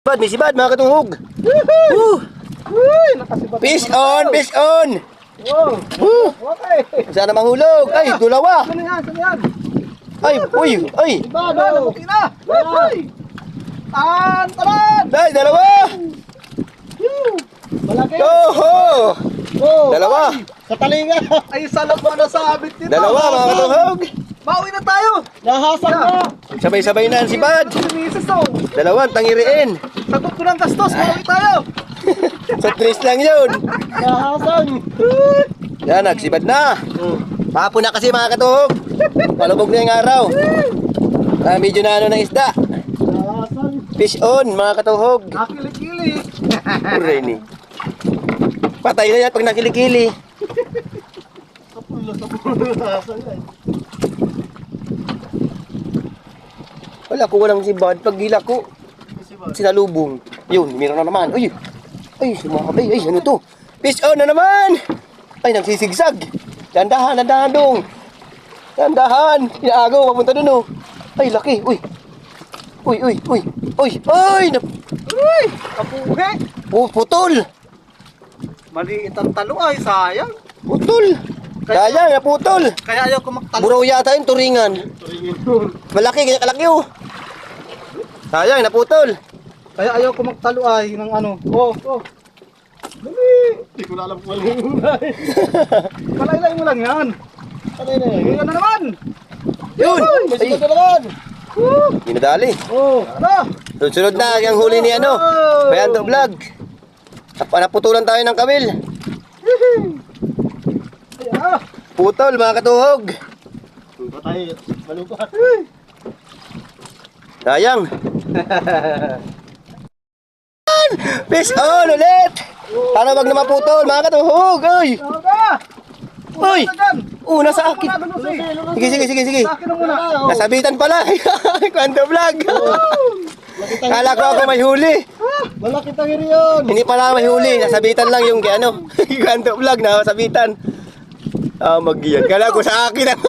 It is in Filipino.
Bad, may sibad mga katuhog. Uy, nakasibad. Fish on, fish on. Oh, okay. Sana mahulog. Ay, dulawa. Saan yan? Saan yan? Ay, uy, ay. Iba, no? Lumuki na. Ay! Taran! Ay, dalawa. Malaki. Oho. Oh, Dalawa. sa talinga. Ay, salap mo na sabit dito. Dalawa mga katuhog. Mauwi na tayo. Nahasang na. Sabay-sabay na ang sibad. Sinisis to. Dalawa, tangiriin. Sagot ko ng gastos. Mauwi tayo. Sa tres lang yun. Nahasang. Yan, nagsibad na. Hapon na kasi mga katuhog. Palubog na yung araw. Medyo na ano ng isda. Nahasang. Fish on mga katuhog. Nakili-kili. Uray ni. Patay na yan pag nakilikili. Sapulo. Nahasang yan. Wala ko walang sibad. Pag gila ko, sinalubong. Yun, meron na naman. Uy, ay, sumakabay. Ay, ano to? Fish on na naman. Ay, nagsisigsag. Dandahan, dandahan dong. Dandahan. Inaagaw, papunta dun oh. Ay, laki. Uy. Uy, uy, uy. Uy, ay. Uy, kapuhe. Putol. Maliit ang talo ay sayang. Putol. Kaya nga, putol. Kaya ayaw ko magtalo. Buraw yata yung turingan. Malaki, kanya kalaki oh. Sayang, naputol. Kaya ayaw ko magtalo ay ng ano. Oh. Dali. Hindi ko na alam kung alam Palaylay mo lang yan. Palaylay. Yan na naman. Yun. Ay, na naman. ginadali. Oh. Ano? Sunod na yung huli ni ano. Bayando vlog. Naputulan tayo ng kamil. Ayan. Putol mga katuhog. Patay. Malupat. Sayang. Fish on ulit. Para wag na maputol mga katuhog. Uy. Ano ka? Uy. Nasa akin. Sige. Sa akin na muna. Nasabitan pala. Kwento vlog. Kala ko ako may huli. Malaki tangiri yun. Hindi pala may huli. Nasabitan lang yung ano. Kwento vlog na nasabitan. Magiyan. Kala ko sa akin.